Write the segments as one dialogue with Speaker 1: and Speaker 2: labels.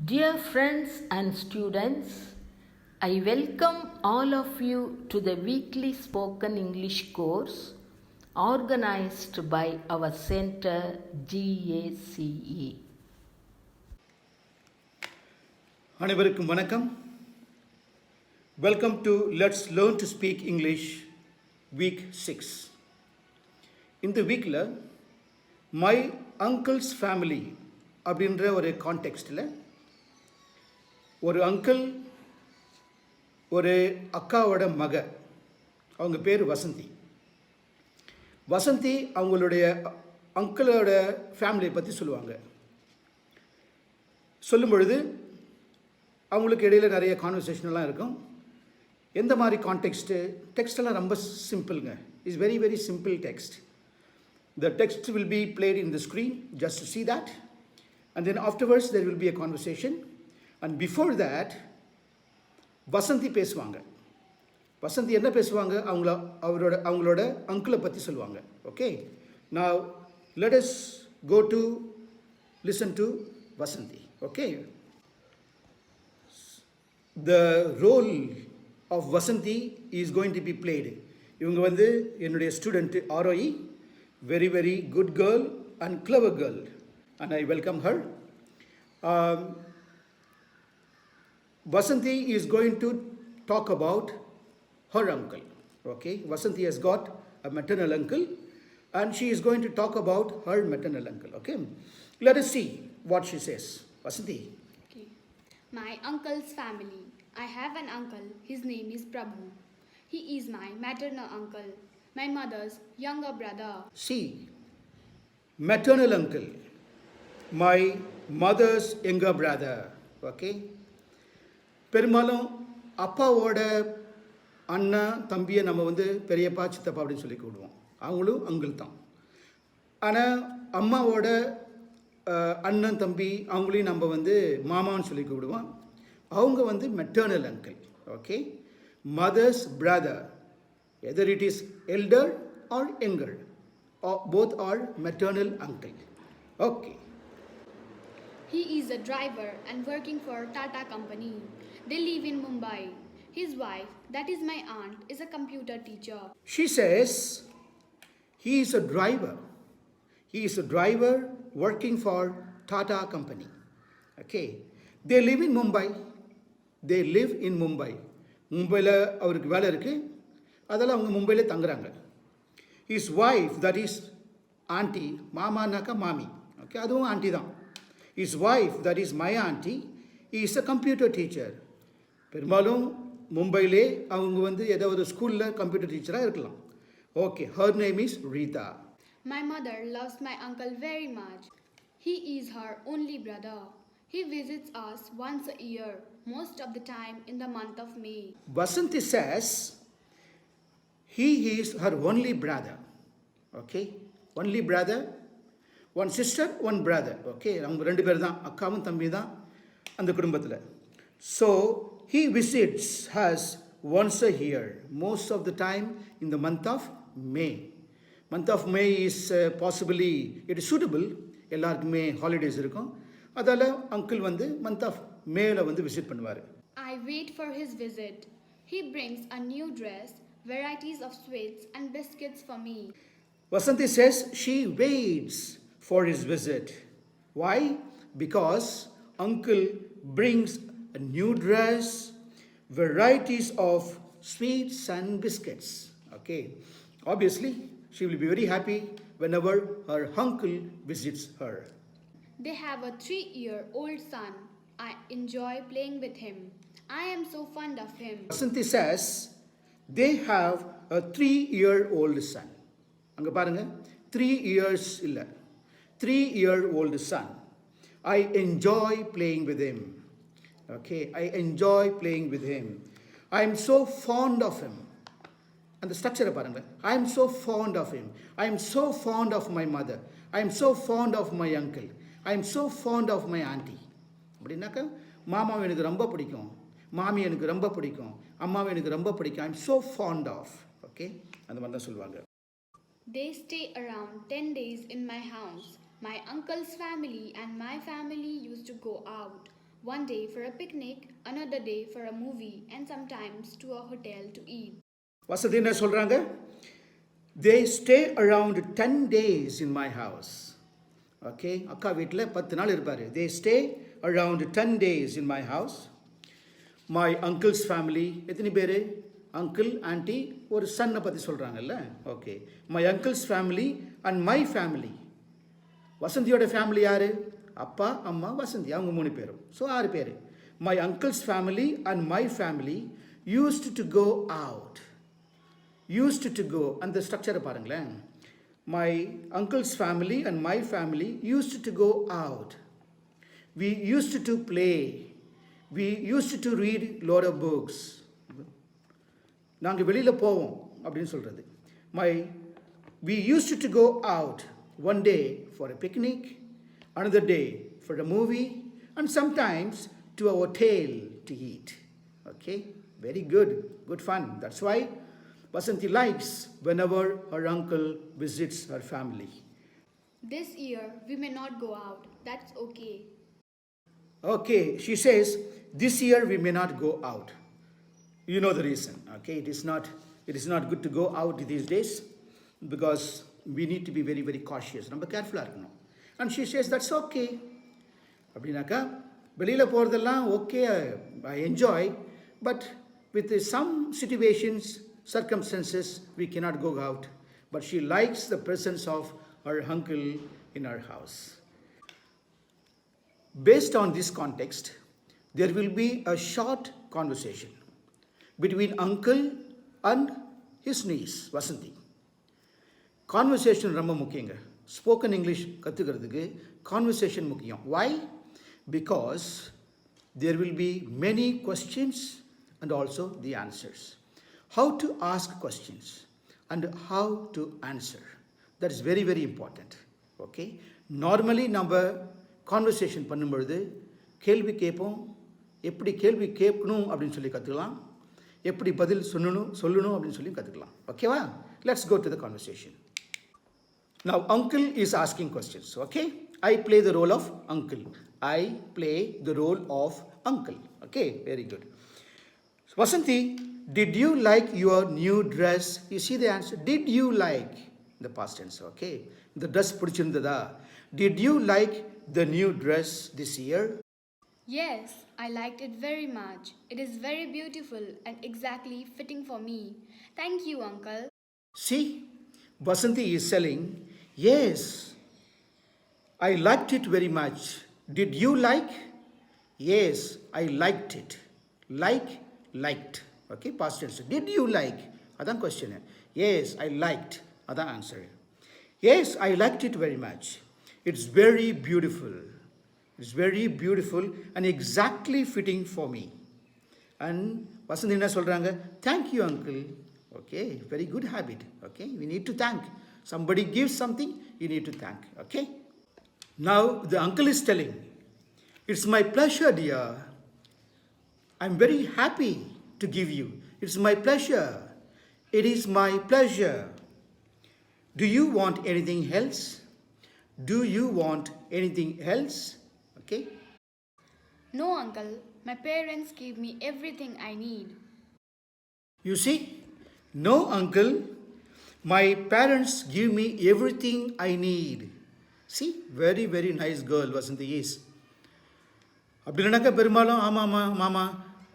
Speaker 1: Dear friends and students, I welcome all of you to the weekly spoken English course organized by our center GACE.
Speaker 2: அனைவருக்கும் வணக்கம். Welcome to Let's Learn to Speak English Week 6. இந்த வீக்கில் My Uncle's Family அப்படின்ற ஒரு கான்டெக்ஸ்டில் ஒரு uncle ஒரு அக்காவோட மக, அவங்க பேர் வசந்தி. வசந்தி அவங்களுடைய அங்கிளோட ஃபேமிலியை பற்றி சொல்லுவாங்க. சொல்லும் பொழுது அவங்களுக்கு இடையில் நிறைய கான்வர்சேஷன்லாம் இருக்கும். எந்த மாதிரி கான்டெக்ஸ்ட்டு, டெக்ஸ்டெல்லாம் ரொம்ப சிம்பிளுங்க. It's very very simple text. The text will be played in the screen just to see that, and then afterwards there will be a conversation, and before that Vasanthi பேசுவாங்க. வசந்தி என்ன பேசுவாங்க, அவங்களோட அங்கிளை பற்றி சொல்லுவாங்க. Okay, now let us go to listen to Vasanthi. Okay, the role of Vasanthi is going to be played. இவங்க வந்து என்னுடைய student ROE, very very good girl and clever girl, and I welcome her. Vasanthi is going to talk about her uncle. Okay, Vasanthi has got a maternal uncle and she is going to talk about her maternal uncle. Okay, let us see what she says. Vasanthi.
Speaker 3: Okay. My uncle's family. I have an uncle. His name is Prabhu. He is my maternal uncle, my mother's younger brother.
Speaker 2: See, maternal uncle, my mother's younger brother. Okay, பெரும்பாலும் அப்பாவோட அண்ணா தம்பியை நம்ம வந்து பெரியப்பா சித்தப்பா அப்படின்னு சொல்லி கூடுவோம். அவங்களும் அங்கிள் தான். ஆனால் அம்மாவோட அண்ணன் தம்பி அவங்களையும் நம்ம வந்து மாமான்னு சொல்லி கூப்பிடுவோம். அவங்க வந்து maternal uncle. Okay, mother's brother, either it is elder or younger, both are maternal uncle. Okay.
Speaker 3: He is a driver and working for Tata company. They live in Mumbai. His wife, that is my aunt, is a computer teacher.
Speaker 2: She says he is a driver. He is a driver working for Tata company. Okay. They live in Mumbai. They live in Mumbai. மும்பையில் அவருக்கு வேலை இருக்குது, அதெல்லாம் அவங்க மும்பையில் தங்குறாங்க. His wife, that is auntie, மாமானாக்கா மாமி, okay, அதுவும் aunty தான். His wife, that is my auntie, is a computer teacher. பெரும்பாலும் மும்பையிலே அவங்க வந்து ஏதாவது ஒரு ஸ்கூலில் கம்ப்யூட்டர் டீச்சராக இருக்கலாம். Okay, her name is Rita.
Speaker 3: My mother loves my uncle very much. He is her only brother. He visits us once a year, most of the time in the month of May.
Speaker 2: Vasanthi says he is her only brother. Okay, only brother, one sister, one brother. Okay, அவங்க ரெண்டு பேர் தான், அக்காவும் தம்பி தான் அந்த குடும்பத்தில். So he visits us once a year, most of the time in the month of May. Month of May is possibly, it is suitable, எல்லாருக்குமே ஹாலிடேஸ் இருக்கும். அதால் அங்கிள் வந்து மந்த் ஆஃப் மேல வந்து விசிட் பண்ணுவார்.
Speaker 3: I wait for his visit. He brings a new dress, varieties of sweets and biscuits for me.
Speaker 2: Vasanthi says she waits for his visit. Why? Because uncle brings a new dress, varieties of sweets and biscuits. Okay, obviously she will be very happy whenever her uncle visits her.
Speaker 3: They have a 3-year-old son. I enjoy playing with him. I am so fond of him.
Speaker 2: Vasanthi says they have a 3-year-old son. அங்கே பாருங்க, 3 years இல்லை, 3-year-old son. I enjoy playing with him. Okay, I enjoy playing with him. I am so fond of him. அந்த ஸ்ட்ரக்சரை பாருங்க. I am so fond of him. I am so fond of my mother. I am so fond of my uncle. I am so fond of my auntie. அப்படின்னாக்கா மாமாவை எனக்கு ரொம்ப பிடிக்கும், மாமி எனக்கு ரொம்ப பிடிக்கும், அம்மாவை எனக்கு ரொம்ப பிடிக்கும். I am so fond of. Okay, அந்த மாதிரி தான் சொல்லுவாங்க.
Speaker 3: They stay around 10 days in my house. My uncle's family and my family used to go out. One day for a picnic, another day for a movie, and sometimes to a hotel to eat.
Speaker 2: Vasanthi என்ன சொல்கிறாங்க? They stay around 10 days in my house. Okay, அக்கா வீட்டில் 10 நாள் இருப்பார். They stay around 10 days in my house. My uncle's family, எத்தனை பேர்? Uncle, anti, ஒரு சன்னை பற்றி சொல்கிறாங்கல்ல. Okay, my uncle's family and my family. வசந்தியோட ஃபேமிலி யார்? அப்பா, அம்மா, வசந்தி, அவங்க 3 பேரும். ஸோ 6 பேர். My uncle's family and my family used to go out. Used to go, அந்த ஸ்ட்ரக்சரை பாருங்களேன். My uncle's family and my family used to go out. We used to play. We used to read lot of books. நாங்கள் வெளியில் போவோம் அப்படின்னு சொல்கிறது. We used to go out one day for a picnic, another day for a movie, and sometimes to a hotel to eat. Okay, very good, good fun. That's why Vasanthi likes whenever her uncle visits her family.
Speaker 3: This year we may not go out. That's okay.
Speaker 2: Okay, she says, this year we may not go out. You know the reason, okay? It is not good to go out these days because we need to be very, very cautious. நம்ம கேர்ஃபுல்லாக இருக்கணும். And she says, that's okay. அப்படின்னாக்கா வெளியில் போகிறதெல்லாம் okay, I enjoy, but with some situations, circumstances, we cannot go out. But she likes the presence of her uncle in her house. Based on this context, there will be a short conversation between uncle and his niece, Vasanthi. Conversation ரொம்ப முக்கியங்க. Spoken English கற்றுக்கிறதுக்கு conversation முக்கியம். Why? Because there will be many questions and also the answers. How to ask questions and how to answer. That is very, very important. Okay? Normally நம்ம conversation பண்ணும்பொழுது கேள்வி கேட்போம். எப்படி கேள்வி கேட்கணும் அப்படின்னு சொல்லி கற்றுக்கலாம், எப்படி பதில் சொல்லணும் அப்படின்னு சொல்லி கற்றுக்கலாம். ஓகேவா? Let's go to the conversation. Now uncle is asking questions. Okay? I play the role of uncle. I play the role of uncle. Okay? Very good. Vasanthi, did you like your new dress? You see the answer. Did you like? The past tense. Okay? The dress பிடிச்சிருந்ததா? Did you like the new dress this year?
Speaker 3: Yes, I liked it very much. It is very beautiful and exactly fitting for me. Thank you, uncle.
Speaker 2: See, Vasanthi is saying, yes, I liked it very much. Did you like? Yes, I liked it. Liked. Okay, past tense. Did you like? Adan question. Yes, I liked. Adan answer. Yes, I liked it very much. It's very beautiful. It's very beautiful and exactly fitting for me. And Vasanthi என்ன சொல்றாங்க? Thank you, uncle. Okay, very good habit. Okay, we need to thank. Somebody gives something, you need to thank. Okay? Now the uncle is telling, it's my pleasure, dear. I'm very happy to give you. It's my pleasure. It is my pleasure. Do you want anything else? Do you want anything else? Okay?
Speaker 3: No, uncle. My parents gave me everything I need.
Speaker 2: You see? No, uncle. My parents give me everything I need. See? Very, very nice girl Vasanthi is. அப்படின்னாக்கா பெரும்பாலும் ஆமாம்மா மாமா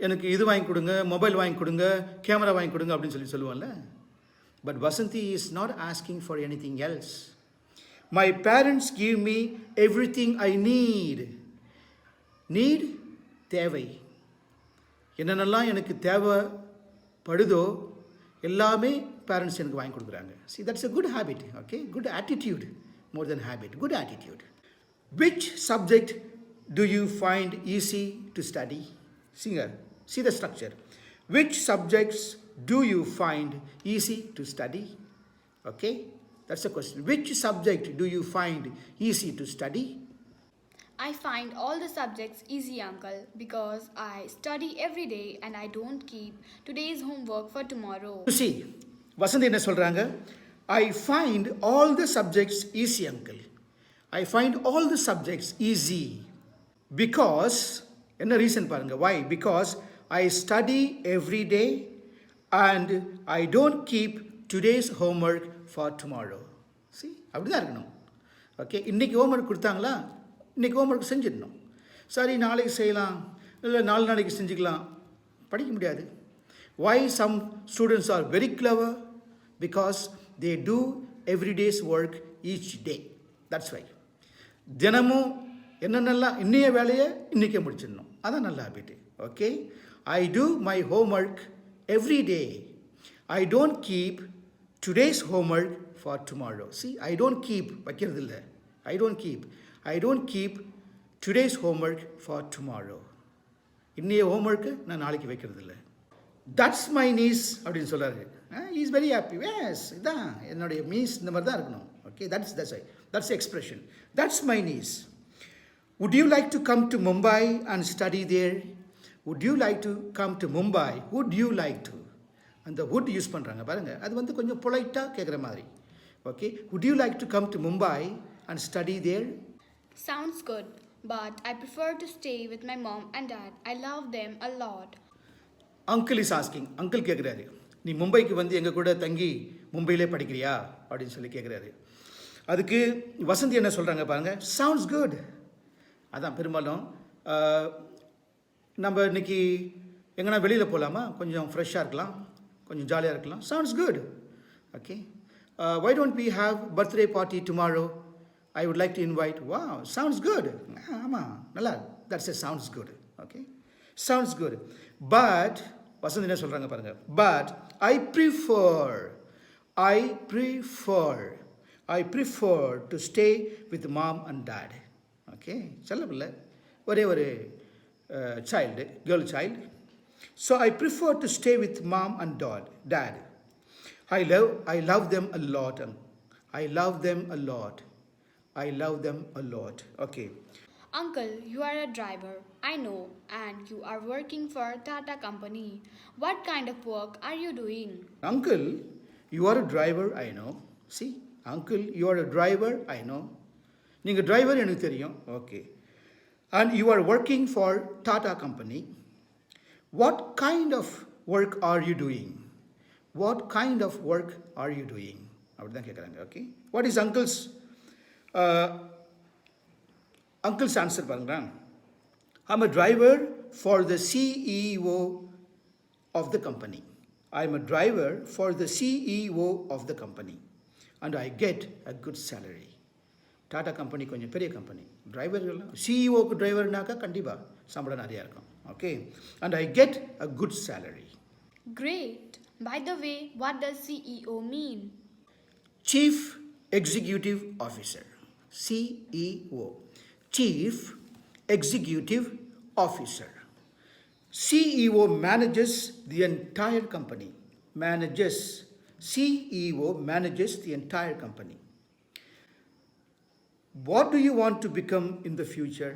Speaker 2: எனக்கு இது வாங்கி கொடுங்க, mobile வாங்கி கொடுங்க, கேமரா வாங்கி கொடுங்க அப்படின்னு சொல்லுவான்ல. But Vasanthi is not asking for anything else. My parents give me everything I need. Need, தேவை. என்னென்னலாம் எனக்கு தேவைப்படுதோ எல்லாமே பேரண்ட்ஸ் எனக்கு வாங்கி கொடுக்குறாங்க. See, that's a good habit. Okay? Good attitude. More than habit. Good attitude. Which subject do you find easy to study? Singer, see the structure. Which subjects do you find easy to study? Okay? That's the question. Which subject do you find easy to study?
Speaker 3: I find all the subjects easy, uncle, because I study every day and I don't keep today's homework for tomorrow.
Speaker 2: You see, Vasanthi என்ன சொல்றாங்க? I find all the subjects easy, uncle. I find all the subjects easy because என்ன reason பாருங்க? why? Because I study every day and I don't keep today's homework for tomorrow. See, அப்படிதான் இருக்கணும். Okay, இன்னைக்கு homework கொடுத்தாங்களா, இன்னைக்கு homework செஞ்சிடணும். சரி, நாளைக்கு செய்யலாம், இல்லை 4 நாளைக்கு செஞ்சுக்கலாம், படிக்க முடியாது. Why some students are very clever? Because they do everyday's work each day. That's why. தினமும் என்னென்னலாம் இன்னைய வேலையை இன்றைக்கே முடிச்சிடணும், அதான் நல்ல habit. Okay, I do my homework every day. I don't keep today's homework for tomorrow. சி, ஐ டோன்ட் கீப் வைக்கிறது இல்லை. I don't keep today's homework for tomorrow. இன்னைய ஹோம்ஒர்க்கு நான் நாளைக்கு வைக்கிறது இல்லை. தட்ஸ் மை நீஸ் அப்படின்னு சொல்கிறாரு. Is very happy. எஸ், இதான் என்னுடைய மீஸ், இந்த மாதிரி தான் இருக்கணும். Okay, that's expression. That's my niece. Would you like to come to Mumbai and study there? Would you like to come to Mumbai? Would you like to? அந்த would use பண்ணுறாங்க பாருங்க, அது வந்து கொஞ்சம் பொலைட்டாக கேட்குற மாதிரி. Okay, would you like to come to Mumbai and study there?
Speaker 3: Sounds good, but I prefer to stay with my mom and dad. I love them a lot.
Speaker 2: Uncle is asking. Uncle கேட்குறாரு, நீ மும்பைக்கு வந்து எங்கள் கூட தங்கி மும்பையிலே படிக்கிறியா அப்படின்னு சொல்லி கேட்குறாரு. அதுக்கு வசந்தி என்ன சொல்கிறாங்க பாருங்க, சவுண்ட்ஸ் குட். அதான் பெரும்பாலும் நம்ம இன்னைக்கு எங்கன்னா வெளியில் போகலாமா, கொஞ்சம் ஃப்ரெஷ்ஷாக இருக்கலாம், கொஞ்சம் ஜாலியாக இருக்கலாம். Sounds good. Okay, why don't we have birthday party tomorrow? I would like to invite. வா, சவுண்ட்ஸ் குட். ஆமாம், நல்லா, that's a sounds good. Okay, sounds good. But Vasanthi என்ன சொல்கிறாங்க பாருங்க, but I prefer to stay with mom and dad. ஓகே, செல்ல பிள்ளை, ஒரே ஒரு child, girl child. So I prefer to stay with mom and dad. I love them a lot. I love them a lot. Okay.
Speaker 3: Uncle, you are a driver, I know, and you are working for Tata Company. What kind of work are you doing?
Speaker 2: Uncle, you are a driver, I know. See, uncle, you are a driver, I know. நீங்கள் driver எனக்கு தெரியும். Okay, and you are working for Tata Company. What kind of work are you doing? அப்படி தான் கேட்குறாங்க. Okay, what is uncle's answer பாருங்களேன். I'm a driver for the CEO of the company. I'm a driver for the CEO of the company and I get a good salary. Tata company கொஞ்சம் பெரிய company, டிரைவர்கள்லாம் சிஇஓக்கு டிரைவர்னாக்கா கண்டிப்பாக சம்பளம் நிறையா இருக்கும். Okay, and I get a good salary.
Speaker 3: Great. By the way, what does CEO mean?
Speaker 2: Chief Executive Officer. CEO. Chief Executive Officer. CEO manages the entire company. CEO manages the entire company. What do you want to become in the future?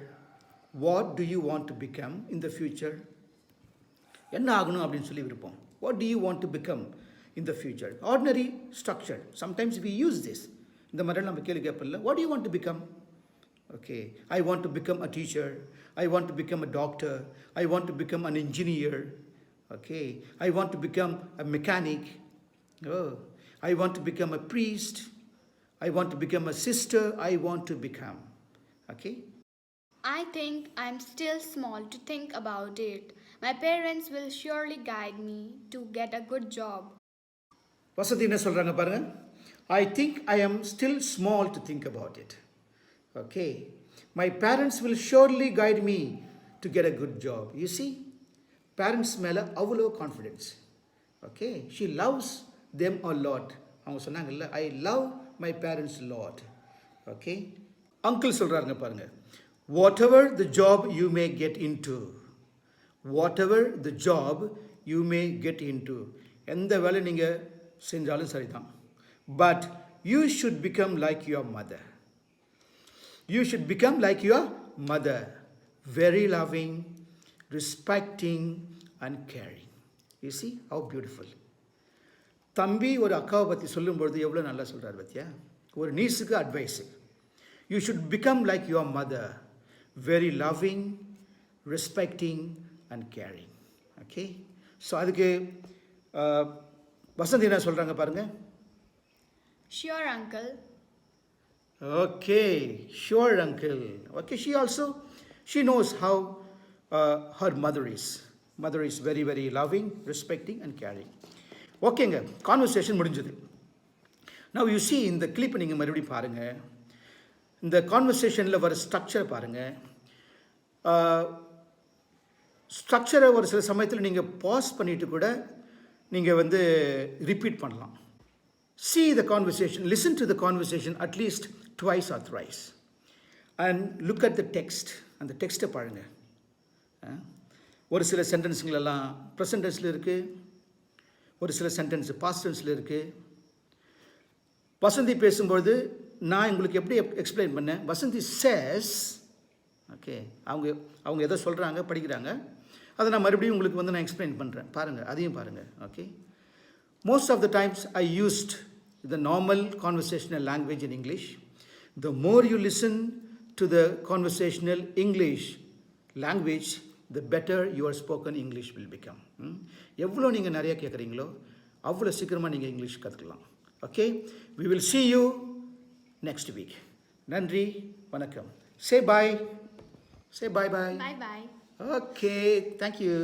Speaker 2: என்ன ஆகணும் அப்படின்னு சொல்லி விருப்பம். What do you want to become in the future? Ordinary structure. Sometimes we use this. இந்த மாதிரி நம்ம கேள்வி கேட்பல. What do you want to become? Okay, I want to become a teacher. I want to become a doctor. I want to become an engineer. Okay, I want to become a mechanic. Oh, I want to become a priest. I want to become a sister. I want to become. Okay?
Speaker 3: I think I'm still small to think about it. My parents will surely guide me to get a good job.
Speaker 2: வசதி என்ன சொல்றாங்க பாருங்க. I think I am still small to think about it. Okay? My parents will surely guide me to get a good job. You see? Parents மேல அவ்வளோ confidence. Okay? She loves them a lot. அவங்க சொன்னாங்கல்ல, I love my parents a lot. Okay? Uncle சொல்றாருங்க பாருங்க. Whatever the job you may get into. எந்த வேலை நீங்கள் செஞ்சாலும் சரிதான். But you should become like your mother. Very loving, respecting and caring. You see how beautiful. தம்பி ஒரு அக்காவை பற்றி சொல்லும்பொழுது எவ்வளோ நல்லா சொல்கிறார் பத்தியா. ஒரு நீஸுக்கு advice. You should become like your mother, very loving, respecting and caring. Okay, so அதுக்கு வசந்தி என்ன சொல்கிறாங்க பாருங்கள்.
Speaker 3: Sure, uncle.
Speaker 2: Okay, sure, uncle. Okay, she knows how her mother is. Mother is very, very loving, respecting and caring. ஓகேங்க, conversation முடிஞ்சது. Now you see இந்த கிளிப்பை நீங்கள் மறுபடியும் பாருங்கள். இந்த கான்வர்சேஷனில் வர ஸ்ட்ரக்சர் பாருங்கள். ஸ்ட்ரக்சரை ஒரு சில சமயத்தில் நீங்கள் பாஸ் பண்ணிவிட்டு கூட நீங்கள் வந்து ரிப்பீட் பண்ணலாம். See the conversation, listen to the conversation at least twice or thrice and look at the text. அந்த டெக்ஸ்ட்டை பாருங்கள். ஒரு சில சென்டென்ஸுங்களெல்லாம் ப்ரெசன்ட் டென்ஸில் இருக்குது, ஒரு சில சென்டென்ஸ் பாஸ்ட் டென்ஸில் இருக்குது. வசந்தி பேசும்பொழுது நான் உங்களுக்கு எப்படி எக்ஸ்பிளைன் பண்ணேன், வசந்தி சேஸ், ஓகே, அவங்க எதோ சொல்கிறாங்க, படிக்கிறாங்க, அதை நான் மறுபடியும் உங்களுக்கு வந்து நான் எக்ஸ்பிளைன் பண்ணுறேன். பாருங்கள், அதையும் பாருங்கள். Okay, most of the times I used the normal conversational language in English. The more you listen to the conversational English language, the better your spoken English will become. எவ்வளோ நீங்கள் நிறைய கேட்குறீங்களோ அவ்வளோ சீக்கிரமாக நீங்கள் இங்கிலீஷ் கற்றுக்கலாம். Okay, we will see you next week. நன்றி, வணக்கம். Say bye. Say bye bye.
Speaker 3: Bye bye.
Speaker 2: Okay, thank you.